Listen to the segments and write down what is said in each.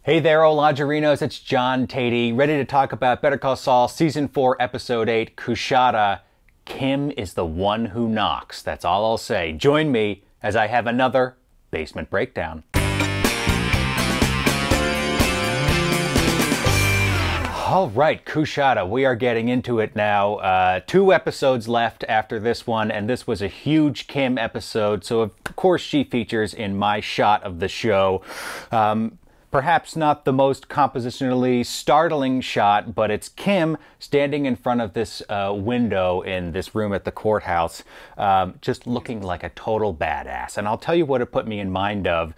Hey there, Olagerinos, it's John Teti, ready to talk about Better Call Saul Season 4, Episode 8, Coushatta. Kim is the one who knocks. That's all I'll say. Join me as I have another basement breakdown. All right, Coushatta, we are getting into it now. 2 episodes left after this one, and this was a huge Kim episode, so of course she features in my shot of the show. Perhaps not the most compositionally startling shot, but it's Kim standing in front of this window in this room at the courthouse, just looking like a total badass. And I'll tell you what it put me in mind of.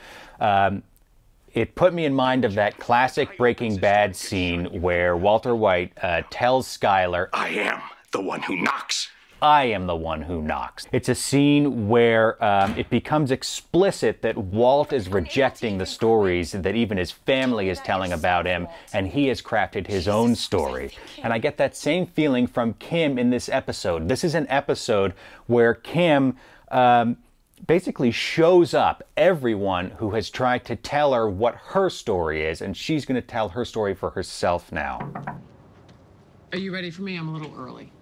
It put me in mind of that classic Breaking Bad scene where Walter White tells Skyler, I am the one who knocks. I am the one who knocks. It's a scene where it becomes explicit that Walt is rejecting the stories that even his family is telling about him, and he has crafted his own story. And I get that same feeling from Kim in this episode. This is an episode where Kim basically shows up everyone who has tried to tell her what her story is, and she's going to tell her story for herself now. Are you ready for me? I'm a little early.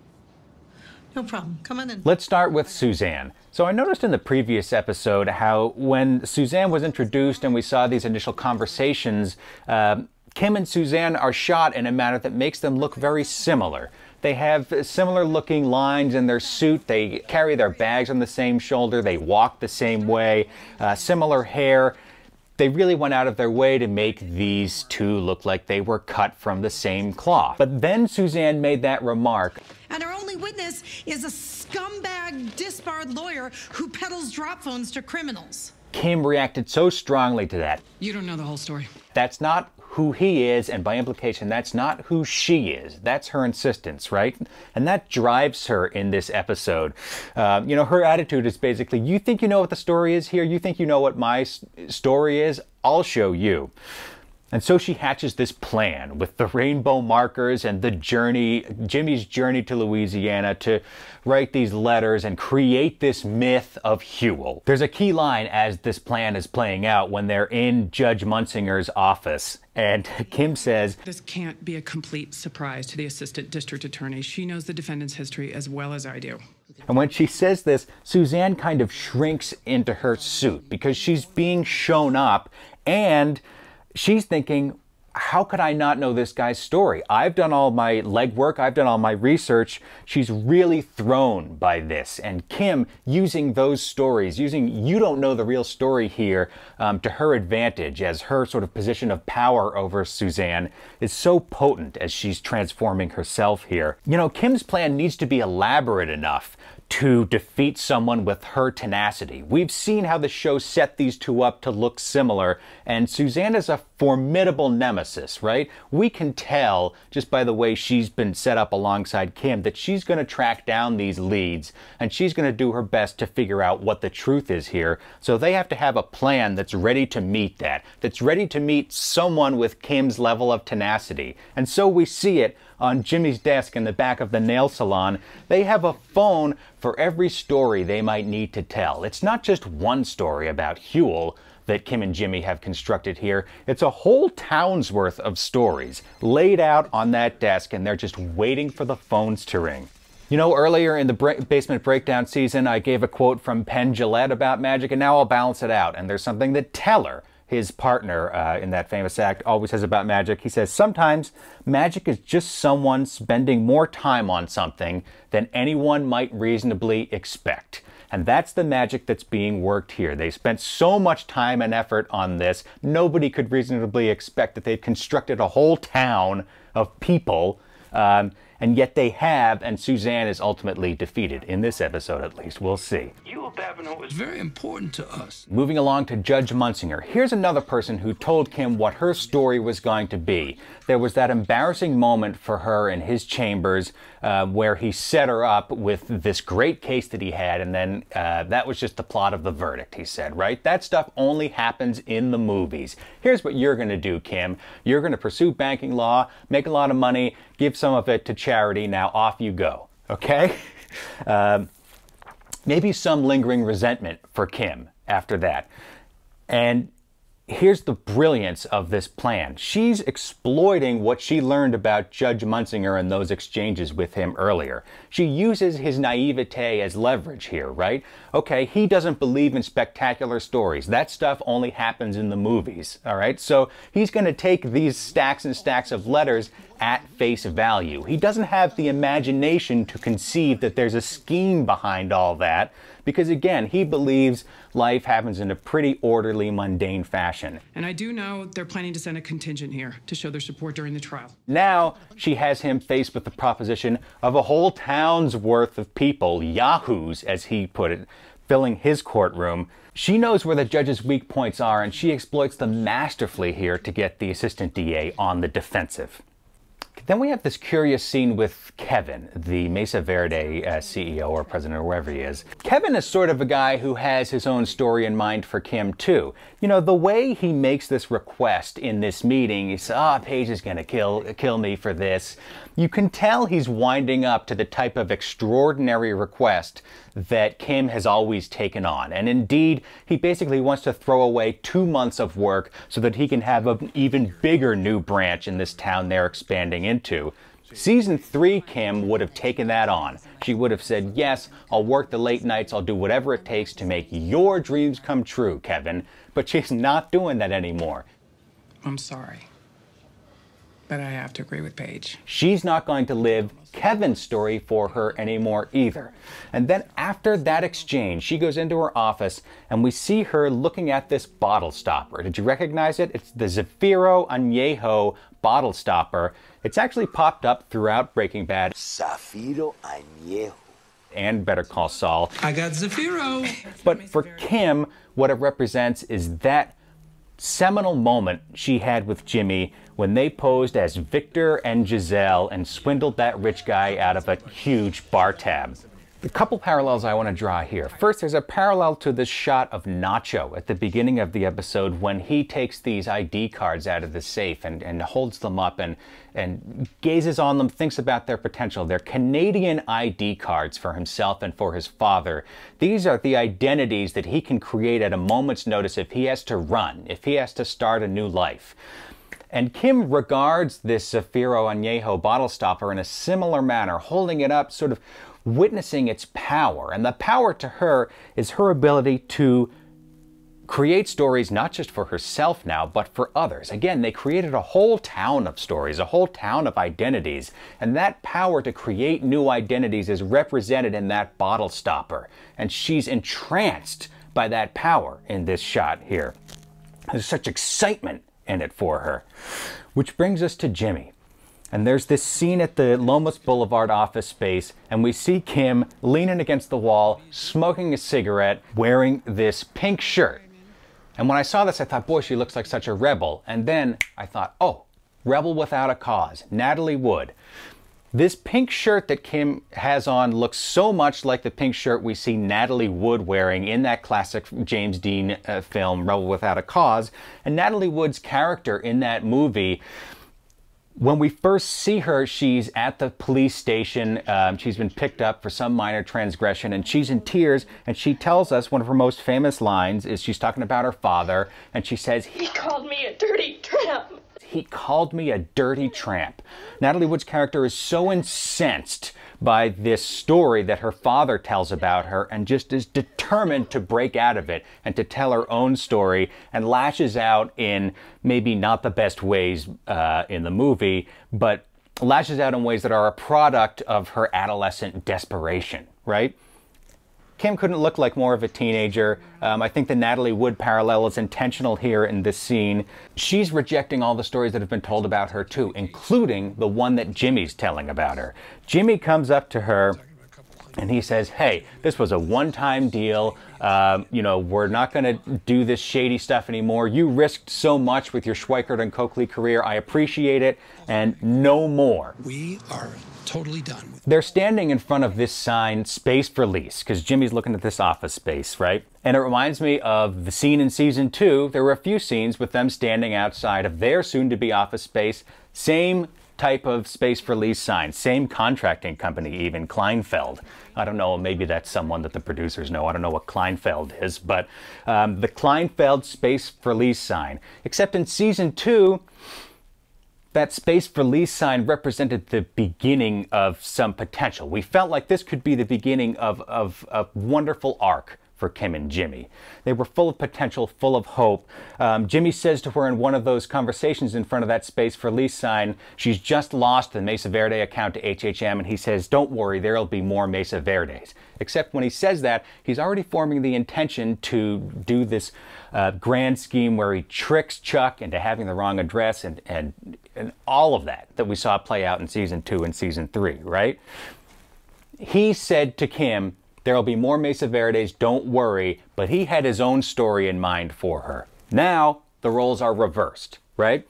No problem. Come on in. Let's start with Suzanne. So I noticed in the previous episode how when Suzanne was introduced and we saw these initial conversations, Kim and Suzanne are shot in a manner that makes them look very similar. They have similar looking lines in their suit, they carry their bags on the same shoulder, they walk the same way, similar hair. They really went out of their way to make these two look like they were cut from the same cloth. But then Suzanne made that remark. And our only witness is a scumbag, disbarred lawyer who peddles drop phones to criminals. Kim reacted so strongly to that. You don't know the whole story. That's not who he is, and by implication, that's not who she is. That's her insistence, right? And that drives her in this episode. You know, her attitude is basically, you think you know what the story is here? You think you know what my story is? I'll show you. And so she hatches this plan with the rainbow markers and the journey, Jimmy's journey to Louisiana, to write these letters and create this myth of Huel. There's a key line as this plan is playing out when they're in Judge Munsinger's office. And Kim says, this can't be a complete surprise to the assistant district attorney. She knows the defendant's history as well as I do. And when she says this, Suzanne kind of shrinks into her suit because she's being shown up and she's thinking, how could I not know this guy's story? I've done all my legwork, I've done all my research. She's really thrown by this. And Kim using those stories, using you don't know the real story here to her advantage as her sort of position of power over Suzanne is so potent as she's transforming herself here. You know, Kim's plan needs to be elaborate enough to defeat someone with her tenacity. We've seen how the show set these two up to look similar, and Suzanne is a formidable nemesis, right? We can tell, just by the way she's been set up alongside Kim, that she's going to track down these leads, and she's going to do her best to figure out what the truth is here. So they have to have a plan that's ready to meet that, that's ready to meet someone with Kim's level of tenacity. And so we see it on Jimmy's desk in the back of the nail salon. They have a phone for every story they might need to tell. It's not just one story about Huel that Kim and Jimmy have constructed here. It's a whole town's worth of stories laid out on that desk, and they're just waiting for the phones to ring. You know, earlier in the Basement Breakdown season, I gave a quote from Penn Jillette about magic, and now I'll balance it out. And there's something that Teller, his partner in that famous act, always says about magic. He says, sometimes magic is just someone spending more time on something than anyone might reasonably expect. And that's the magic that's being worked here. They spent so much time and effort on this, nobody could reasonably expect that they've constructed a whole town of people, and yet they have, and Suzanne is ultimately defeated. In this episode, at least. We'll see. It's very important to us. Moving along to Judge Munsinger. Here's another person who told Kim what her story was going to be. There was that embarrassing moment for her in his chambers where he set her up with this great case that he had, and then that was just the plot of the verdict, he said, right? That stuff only happens in the movies. Here's what you're going to do, Kim. You're going to pursue banking law, make a lot of money, give some of it to charity. Now off you go, okay? Maybe some lingering resentment for Kim after that. And here's the brilliance of this plan. She's exploiting what she learned about Judge Munsinger and those exchanges with him earlier. She uses his naivete as leverage here, right? Okay, he doesn't believe in spectacular stories. That stuff only happens in the movies, all right? So he's going to take these stacks and stacks of letters at face value. He doesn't have the imagination to conceive that there's a scheme behind all that, because again, he believes life happens in a pretty orderly, mundane fashion. And I do know they're planning to send a contingent here to show their support during the trial. Now she has him faced with the proposition of a whole town's worth of people, yahoos, as he put it, filling his courtroom. She knows where the judge's weak points are, and she exploits them masterfully here to get the assistant DA on the defensive. Then we have this curious scene with Kevin, the Mesa Verde CEO or president or wherever he is. Kevin is sort of a guy who has his own story in mind for Kim too. You know, the way he makes this request in this meeting, he says, Paige is gonna kill me for this. You can tell he's winding up to the type of extraordinary request that Kim has always taken on. And indeed, he basically wants to throw away 2 months of work so that he can have an even bigger new branch in this town they're expanding into. Season 3, Kim would have taken that on. She would have said, yes, I'll work the late nights, I'll do whatever it takes to make your dreams come true, Kevin. But she's not doing that anymore. I'm sorry, but I have to agree with Paige. She's not going to live Kevin's story for her anymore either. And then after that exchange, she goes into her office and we see her looking at this bottle stopper. Did you recognize it? It's the Zafiro Añejo bottle stopper. It's actually popped up throughout Breaking Bad. Zafiro Añejo. And Better Call Saul. I got Zafiro. But for Kim, what it represents is that seminal moment she had with Jimmy when they posed as Victor and Giselle and swindled that rich guy out of a huge bar tab. A couple parallels I want to draw here. First, there's a parallel to this shot of Nacho at the beginning of the episode when he takes these ID cards out of the safe and holds them up and gazes on them, thinks about their potential. They're Canadian ID cards for himself and for his father. These are the identities that he can create at a moment's notice if he has to run, if he has to start a new life. And Kim regards this Zafiro Añejo bottle stopper in a similar manner, holding it up, sort of witnessing its power. And the power to her is her ability to create stories not just for herself now, but for others. Again, they created a whole town of stories, a whole town of identities. And that power to create new identities is represented in that bottle stopper. And she's entranced by that power in this shot here. There's such excitement in it for her. Which brings us to Jimmy. And there's this scene at the Lomas Boulevard office space, and we see Kim leaning against the wall, smoking a cigarette, wearing this pink shirt. And when I saw this, I thought, boy, she looks like such a rebel. And then I thought, oh, rebel without a cause, Natalie Wood. This pink shirt that Kim has on looks so much like the pink shirt we see Natalie Wood wearing in that classic James Dean film, Rebel Without a Cause. And Natalie Wood's character in that movie, when we first see her, she's at the police station. She's been picked up for some minor transgression, and she's in tears. And she tells us one of her most famous lines is she's talking about her father, and she says, "He called me a dirty tramp." He called me a dirty tramp. Natalie Wood's character is so incensed by this story that her father tells about her and just is determined to break out of it and to tell her own story, and lashes out in maybe not the best ways in the movie, but lashes out in ways that are a product of her adolescent desperation, right? Kim couldn't look like more of a teenager. I think the Natalie Wood parallel is intentional here in this scene. She's rejecting all the stories that have been told about her too, including the one that Jimmy's telling about her. Jimmy comes up to her and he says, hey, this was a one-time deal. You know, we're not going to do this shady stuff anymore. You risked so much with your Schweikert and Coakley career. I appreciate it, and no more. We are totally done with it. They're standing in front of this sign, Space for Lease, because Jimmy's looking at this office space, right? And it reminds me of the scene in season 2. There were a few scenes with them standing outside of their soon-to-be office space. Same type of space for lease sign. Same contracting company even, Kleinfeld. I don't know, maybe that's someone that the producers know. I don't know what Kleinfeld is, but the Kleinfeld space for lease sign. Except in season 2, that space for lease sign represented the beginning of some potential. We felt like this could be the beginning of a wonderful arc for Kim and Jimmy. They were full of potential, full of hope. Jimmy says to her in one of those conversations in front of that space for lease sign, she's just lost the Mesa Verde account to HHM, and he says, don't worry, there'll be more Mesa Verdes. Except when he says that, he's already forming the intention to do this grand scheme where he tricks Chuck into having the wrong address and all of that we saw play out in season 2 and season 3, right? He said to Kim, there'll be more Mesa Verdes, don't worry, but he had his own story in mind for her. Now, the roles are reversed, right?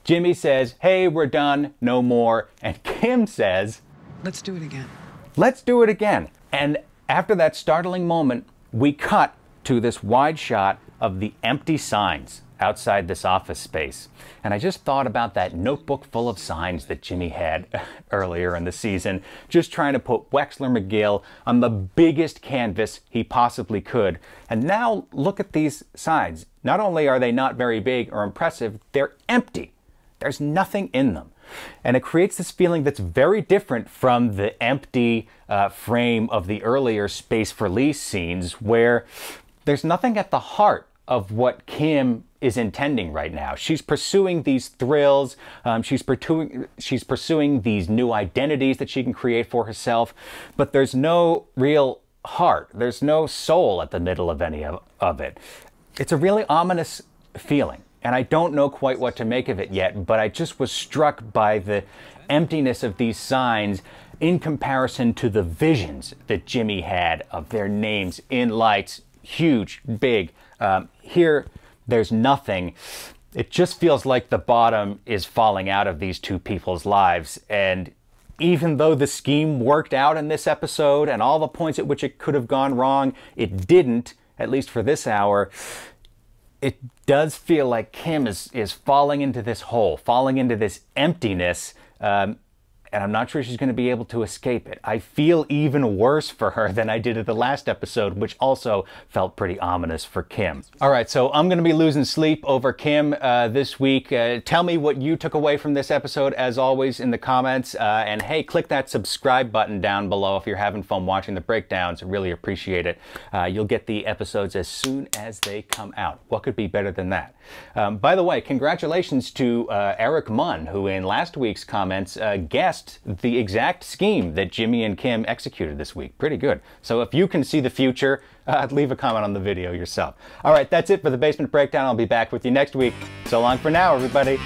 Jimmy says, hey, we're done, no more. And Kim says, Let's do it again. let's do it again. And after that startling moment, we cut to this wide shot of the empty signs outside this office space. And I just thought about that notebook full of signs that Jimmy had earlier in the season, just trying to put Wexler McGill on the biggest canvas he possibly could. And now look at these signs. Not only are they not very big or impressive, they're empty. There's nothing in them. And it creates this feeling that's very different from the empty frame of the earlier space for lease scenes, where there's nothing at the heart of what Kim is intending right now. She's pursuing these thrills, she's pursuing these new identities that she can create for herself, but there's no real heart. There's no soul at the middle of any of it. It's a really ominous feeling, and I don't know quite what to make of it yet, but I just was struck by the emptiness of these signs in comparison to the visions that Jimmy had of their names in lights, huge, big. Here, there's nothing. It just feels like the bottom is falling out of these two people's lives. And even though the scheme worked out in this episode and all the points at which it could have gone wrong, it didn't, at least for this hour. It does feel like Kim is falling into this hole, falling into this emptiness, and I'm not sure she's going to be able to escape it. I feel even worse for her than I did at the last episode, which also felt pretty ominous for Kim. All right, so I'm going to be losing sleep over Kim this week. Tell me what you took away from this episode, as always, in the comments. And hey, click that subscribe button down below if you're having fun watching the breakdowns. I really appreciate it. You'll get the episodes as soon as they come out. What could be better than that? By the way, congratulations to Eric Munn, who in last week's comments guessed the exact scheme that Jimmy and Kim executed this week. Pretty good. So if you can see the future, leave a comment on the video yourself. All right, that's it for the Basement Breakdown. I'll be back with you next week. So long for now, everybody.